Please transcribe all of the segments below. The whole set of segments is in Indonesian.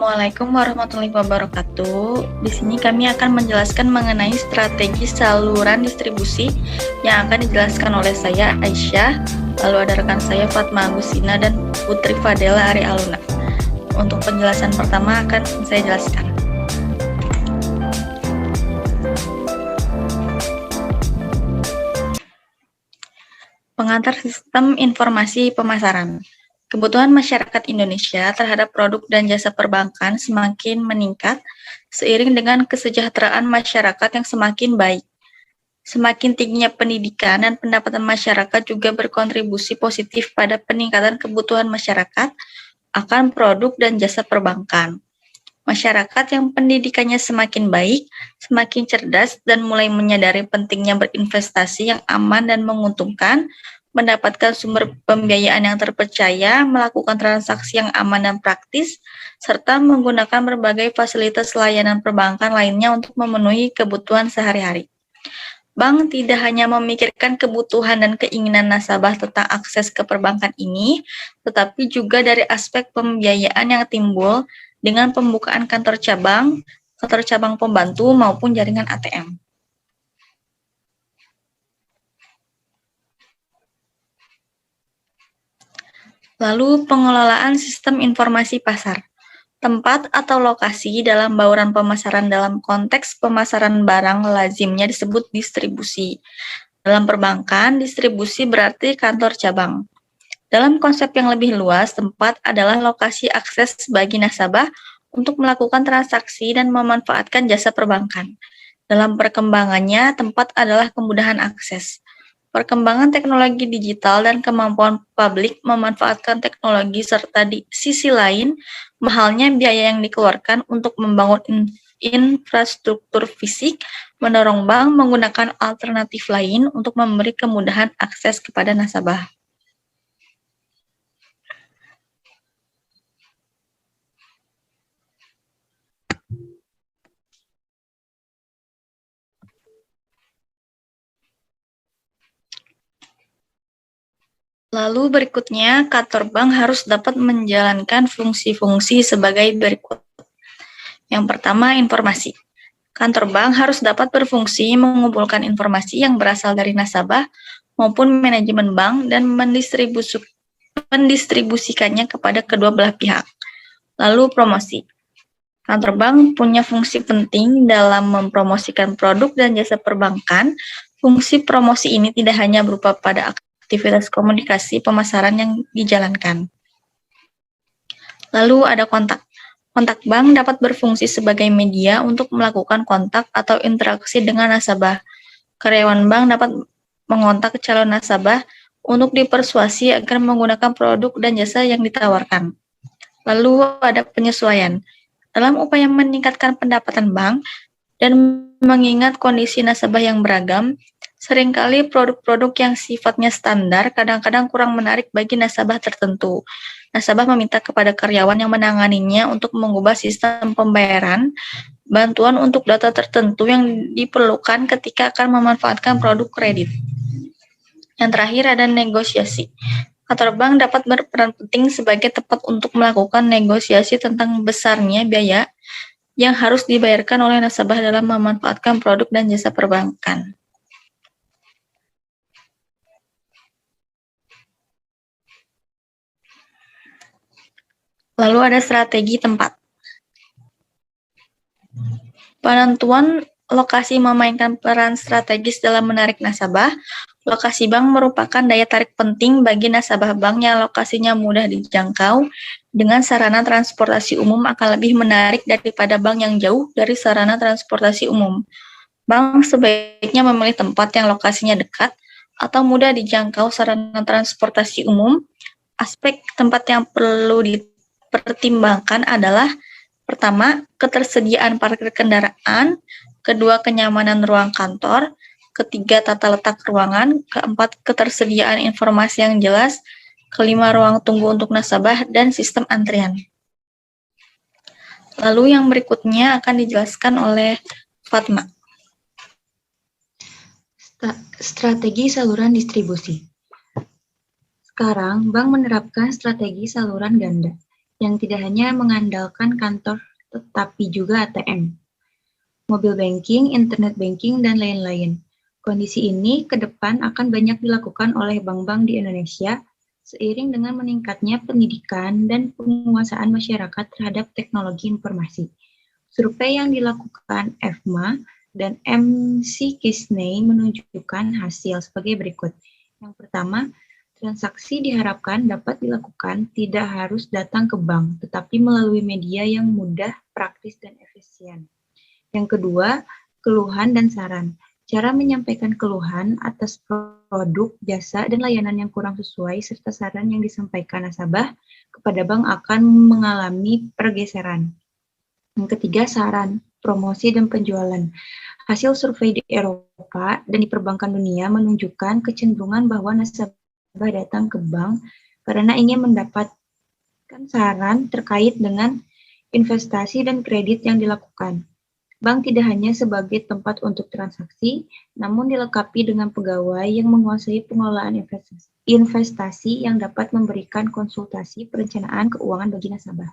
Assalamualaikum warahmatullahi wabarakatuh. Di sini kami akan menjelaskan mengenai strategi saluran distribusi yang akan dijelaskan oleh saya, Aisyah, lalu ada rekan saya, Fatma Agustina, dan Putri Fadela Ari Aluna. Untuk penjelasan pertama akan saya jelaskan. Pengantar sistem informasi pemasaran. Kebutuhan masyarakat Indonesia terhadap produk dan jasa perbankan semakin meningkat seiring dengan kesejahteraan masyarakat yang semakin baik. Semakin tingginya pendidikan dan pendapatan masyarakat juga berkontribusi positif pada peningkatan kebutuhan masyarakat akan produk dan jasa perbankan. Masyarakat yang pendidikannya semakin baik, semakin cerdas, dan mulai menyadari pentingnya berinvestasi yang aman dan menguntungkan, mendapatkan sumber pembiayaan yang terpercaya, melakukan transaksi yang aman dan praktis, serta menggunakan berbagai fasilitas layanan perbankan lainnya untuk memenuhi kebutuhan sehari-hari. Bank tidak hanya memikirkan kebutuhan dan keinginan nasabah tentang akses ke perbankan ini, tetapi juga dari aspek pembiayaan yang timbul dengan pembukaan kantor cabang pembantu maupun jaringan ATM. Lalu pengelolaan sistem informasi pasar. Tempat atau lokasi dalam bauran pemasaran dalam konteks pemasaran barang lazimnya disebut distribusi. Dalam perbankan, distribusi berarti kantor cabang. Dalam konsep yang lebih luas, tempat adalah lokasi akses bagi nasabah untuk melakukan transaksi dan memanfaatkan jasa perbankan. Dalam perkembangannya, tempat adalah kemudahan akses. Perkembangan teknologi digital dan kemampuan publik memanfaatkan teknologi serta di sisi lain, mahalnya biaya yang dikeluarkan untuk membangun infrastruktur fisik mendorong bank menggunakan alternatif lain untuk memberi kemudahan akses kepada nasabah. Lalu berikutnya, kantor bank harus dapat menjalankan fungsi-fungsi sebagai berikut. Yang pertama, informasi. Kantor bank harus dapat berfungsi mengumpulkan informasi yang berasal dari nasabah maupun manajemen bank dan mendistribusikannya kepada kedua belah pihak. Lalu promosi. Kantor bank punya fungsi penting dalam mempromosikan produk dan jasa perbankan. Fungsi promosi ini tidak hanya berupa pada aktivitas komunikasi pemasaran yang dijalankan. Lalu ada kontak. Kontak bank dapat berfungsi sebagai media untuk melakukan kontak atau interaksi dengan nasabah. Karyawan bank dapat mengontak calon nasabah untuk dipersuasi agar menggunakan produk dan jasa yang ditawarkan. Lalu ada penyesuaian. Dalam upaya meningkatkan pendapatan bank dan mengingat kondisi nasabah yang beragam, seringkali produk-produk yang sifatnya standar kadang-kadang kurang menarik bagi nasabah tertentu. Nasabah meminta kepada karyawan yang menanganinya untuk mengubah sistem pembayaran, bantuan untuk data tertentu yang diperlukan ketika akan memanfaatkan produk kredit. Yang terakhir ada negosiasi. Kantor bank dapat berperan penting sebagai tempat untuk melakukan negosiasi tentang besarnya biaya yang harus dibayarkan oleh nasabah dalam memanfaatkan produk dan jasa perbankan. Lalu ada strategi tempat. Penentuan lokasi memainkan peran strategis dalam menarik nasabah. Lokasi bank merupakan daya tarik penting bagi nasabah bank yang lokasinya mudah dijangkau. Dengan sarana transportasi umum akan lebih menarik daripada bank yang jauh dari sarana transportasi umum. Bank sebaiknya memilih tempat yang lokasinya dekat atau mudah dijangkau sarana transportasi umum. Aspek tempat yang perlu dipertimbangkan adalah pertama, ketersediaan parkir kendaraan, kedua, kenyamanan ruang kantor, ketiga, tata letak ruangan, keempat, ketersediaan informasi yang jelas, kelima, ruang tunggu untuk nasabah, dan sistem antrian. Lalu yang berikutnya akan dijelaskan oleh Fatma. Strategi saluran distribusi. Sekarang, bank menerapkan strategi saluran ganda. yang tidak hanya mengandalkan kantor tetapi juga ATM, mobil banking, internet banking, dan lain-lain. Kondisi ini ke depan akan banyak dilakukan oleh bank-bank di Indonesia seiring dengan meningkatnya pendidikan dan penguasaan masyarakat terhadap teknologi informasi. Survei yang dilakukan EFMA dan MC Kisney menunjukkan hasil sebagai berikut. Yang pertama, transaksi diharapkan dapat dilakukan tidak harus datang ke bank, tetapi melalui media yang mudah, praktis, dan efisien. Yang kedua, keluhan dan saran. Cara menyampaikan keluhan atas produk, jasa, dan layanan yang kurang sesuai, serta saran yang disampaikan nasabah kepada bank akan mengalami pergeseran. Yang ketiga, saran, promosi, dan penjualan. Hasil survei di Eropa dan di perbankan dunia menunjukkan kecenderungan bahwa nasabah datang ke bank karena ingin mendapatkan saran terkait dengan investasi dan kredit yang dilakukan. Bank tidak hanya sebagai tempat untuk transaksi, namun dilengkapi dengan pegawai yang menguasai pengelolaan investasi yang dapat memberikan konsultasi perencanaan keuangan bagi nasabah.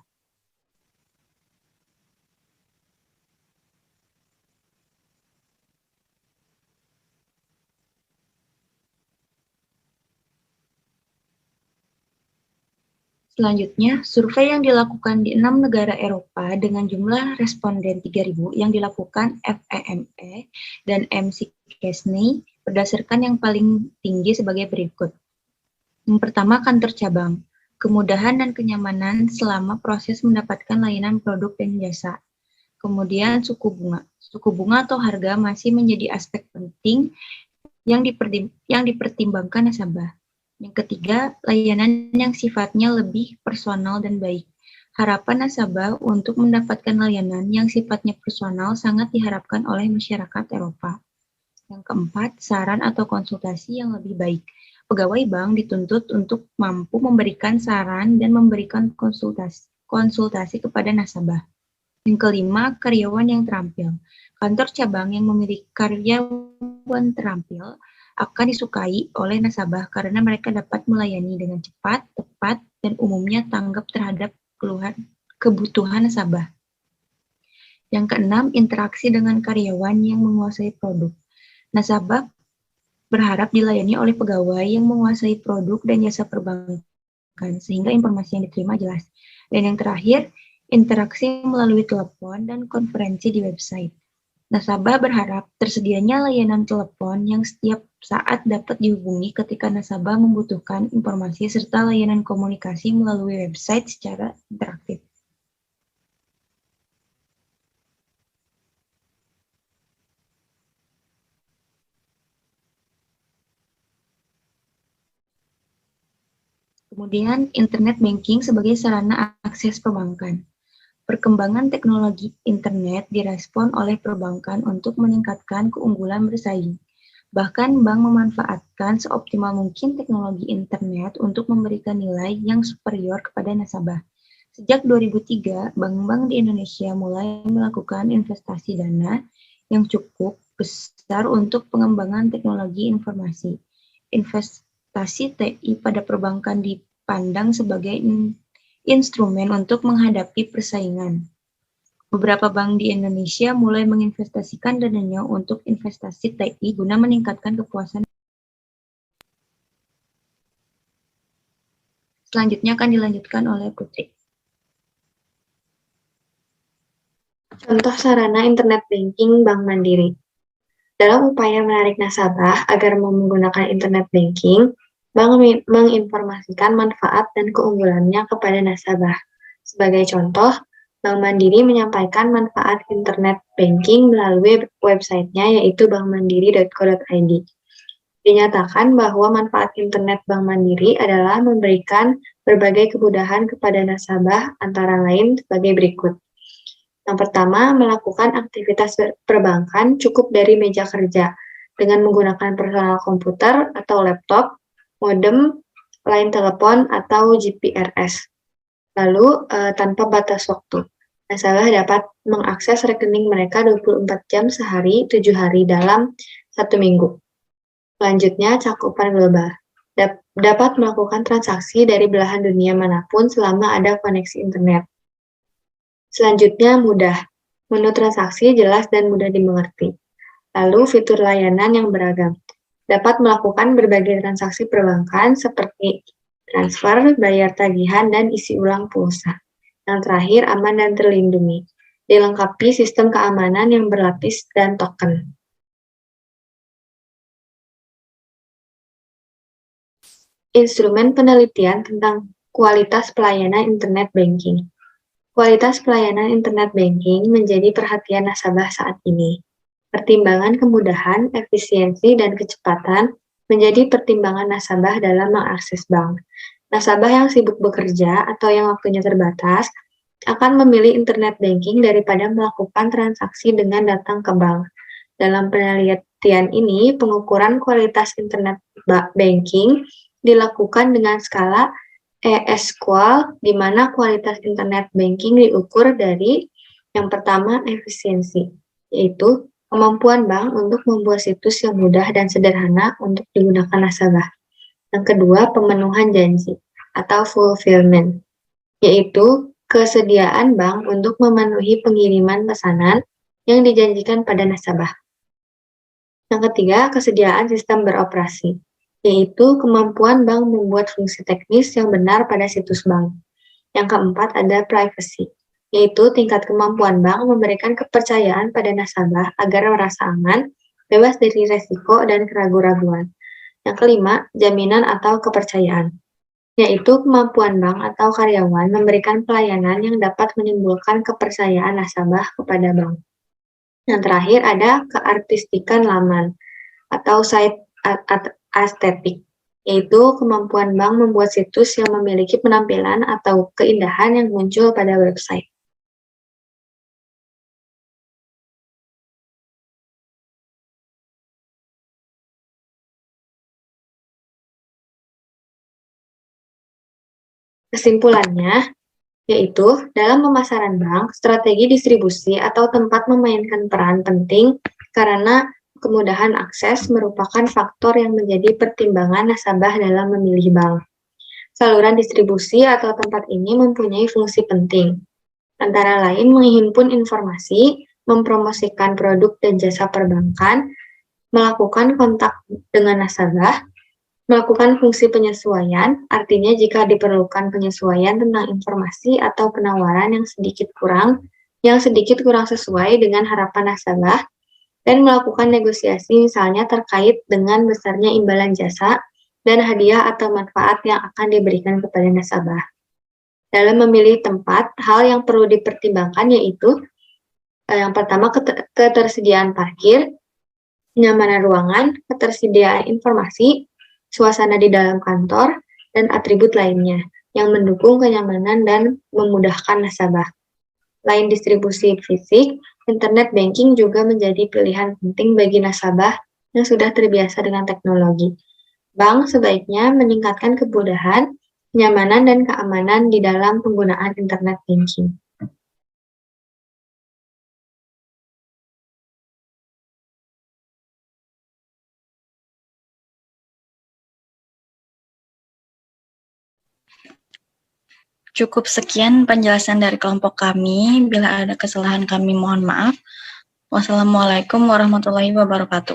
Selanjutnya, survei yang dilakukan di 6 negara Eropa dengan jumlah responden 3.000 yang dilakukan FEME dan MC Kesney berdasarkan yang paling tinggi sebagai berikut. Yang pertama, kantor cabang. Kemudahan dan kenyamanan selama proses mendapatkan layanan produk dan jasa. Kemudian suku bunga. Suku bunga atau harga masih menjadi aspek penting yang dipertimbangkan nasabah. Yang ketiga, layanan yang sifatnya lebih personal dan baik. Harapan nasabah untuk mendapatkan layanan yang sifatnya personal sangat diharapkan oleh masyarakat Eropa. Yang keempat, saran atau konsultasi yang lebih baik. Pegawai bank dituntut untuk mampu memberikan saran dan memberikan konsultasi kepada nasabah. Yang kelima, karyawan yang terampil. Kantor cabang yang memiliki karyawan terampil akan disukai oleh nasabah karena mereka dapat melayani dengan cepat, tepat, dan umumnya tanggap terhadap kebutuhan nasabah. Yang keenam, interaksi dengan karyawan yang menguasai produk. Nasabah berharap dilayani oleh pegawai yang menguasai produk dan jasa perbankan, sehingga informasi yang diterima jelas. Dan yang terakhir, interaksi melalui telepon dan konferensi di website. Nasabah berharap tersedianya layanan telepon yang setiap saat dapat dihubungi ketika nasabah membutuhkan informasi serta layanan komunikasi melalui website secara interaktif. Kemudian, internet banking sebagai sarana akses perbankan. Perkembangan teknologi internet direspon oleh perbankan untuk meningkatkan keunggulan bersaing. Bahkan bank memanfaatkan seoptimal mungkin teknologi internet untuk memberikan nilai yang superior kepada nasabah. Sejak 2003, bank-bank di Indonesia mulai melakukan investasi dana yang cukup besar untuk pengembangan teknologi informasi. Investasi TI pada perbankan dipandang sebagai instrumen untuk menghadapi persaingan. Beberapa bank di Indonesia mulai menginvestasikan dananya untuk investasi TI guna meningkatkan kepuasan. Selanjutnya akan dilanjutkan oleh Putri. Contoh sarana internet banking Bank Mandiri. Dalam upaya menarik nasabah agar mau menggunakan internet banking, bank menginformasikan manfaat dan keunggulannya kepada nasabah. Sebagai contoh, Bank Mandiri menyampaikan manfaat internet banking melalui websitenya yaitu bankmandiri.co.id. Dinyatakan bahwa manfaat internet Bank Mandiri adalah memberikan berbagai kemudahan kepada nasabah antara lain sebagai berikut. Yang pertama, melakukan aktivitas perbankan cukup dari meja kerja dengan menggunakan personal komputer atau laptop, modem, line telepon, atau GPRS. Lalu, tanpa batas waktu. Nasabah dapat mengakses rekening mereka 24 jam sehari, 7 hari dalam 1 minggu. Selanjutnya, cakupan global. dapat melakukan transaksi dari belahan dunia manapun selama ada koneksi internet. Selanjutnya, mudah. Menu transaksi jelas dan mudah dimengerti. Lalu, fitur layanan yang beragam. Dapat melakukan berbagai transaksi perbankan seperti transfer, bayar tagihan, dan isi ulang pulsa. Yang terakhir, aman dan terlindungi. Dilengkapi sistem keamanan yang berlapis dan token. Instrumen penelitian tentang kualitas pelayanan internet banking. Kualitas pelayanan internet banking menjadi perhatian nasabah saat ini. Pertimbangan kemudahan, efisiensi, dan kecepatan menjadi pertimbangan nasabah dalam mengakses bank. Nasabah yang sibuk bekerja atau yang waktunya terbatas akan memilih internet banking daripada melakukan transaksi dengan datang ke bank. Dalam penelitian ini, pengukuran kualitas internet banking dilakukan dengan skala ES-QUAL, di mana kualitas internet banking diukur dari yang pertama efisiensi, yaitu kemampuan bank untuk membuat situs yang mudah dan sederhana untuk digunakan nasabah. Yang kedua, pemenuhan janji atau fulfillment, yaitu kesediaan bank untuk memenuhi pengiriman pesanan yang dijanjikan pada nasabah. Yang ketiga, kesediaan sistem beroperasi, yaitu kemampuan bank membuat fungsi teknis yang benar pada situs bank. Yang keempat ada privacy, yaitu tingkat kemampuan bank memberikan kepercayaan pada nasabah agar merasa aman, bebas dari resiko dan keraguan-raguan. Yang kelima, jaminan atau kepercayaan, yaitu kemampuan bank atau karyawan memberikan pelayanan yang dapat menimbulkan kepercayaan nasabah kepada bank. Yang terakhir ada keartistikan laman atau site estetik, yaitu kemampuan bank membuat situs yang memiliki penampilan atau keindahan yang muncul pada website. Kesimpulannya, yaitu dalam pemasaran bank, strategi distribusi atau tempat memainkan peran penting karena kemudahan akses merupakan faktor yang menjadi pertimbangan nasabah dalam memilih bank. Saluran distribusi atau tempat ini mempunyai fungsi penting, antara lain menghimpun informasi, mempromosikan produk dan jasa perbankan, melakukan kontak dengan nasabah, melakukan fungsi penyesuaian, artinya jika diperlukan penyesuaian tentang informasi atau penawaran yang sedikit kurang sesuai dengan harapan nasabah, dan melakukan negosiasi misalnya terkait dengan besarnya imbalan jasa dan hadiah atau manfaat yang akan diberikan kepada nasabah. Dalam memilih tempat, hal yang perlu dipertimbangkan yaitu yang pertama ketersediaan parkir, kenyamanan ruangan, ketersediaan informasi, suasana di dalam kantor, dan atribut lainnya yang mendukung kenyamanan dan memudahkan nasabah. Selain distribusi fisik, internet banking juga menjadi pilihan penting bagi nasabah yang sudah terbiasa dengan teknologi. Bank sebaiknya meningkatkan kemudahan, kenyamanan, dan keamanan di dalam penggunaan internet banking. Cukup sekian penjelasan dari kelompok kami. Bila ada kesalahan kami mohon maaf. Wassalamualaikum warahmatullahi wabarakatuh.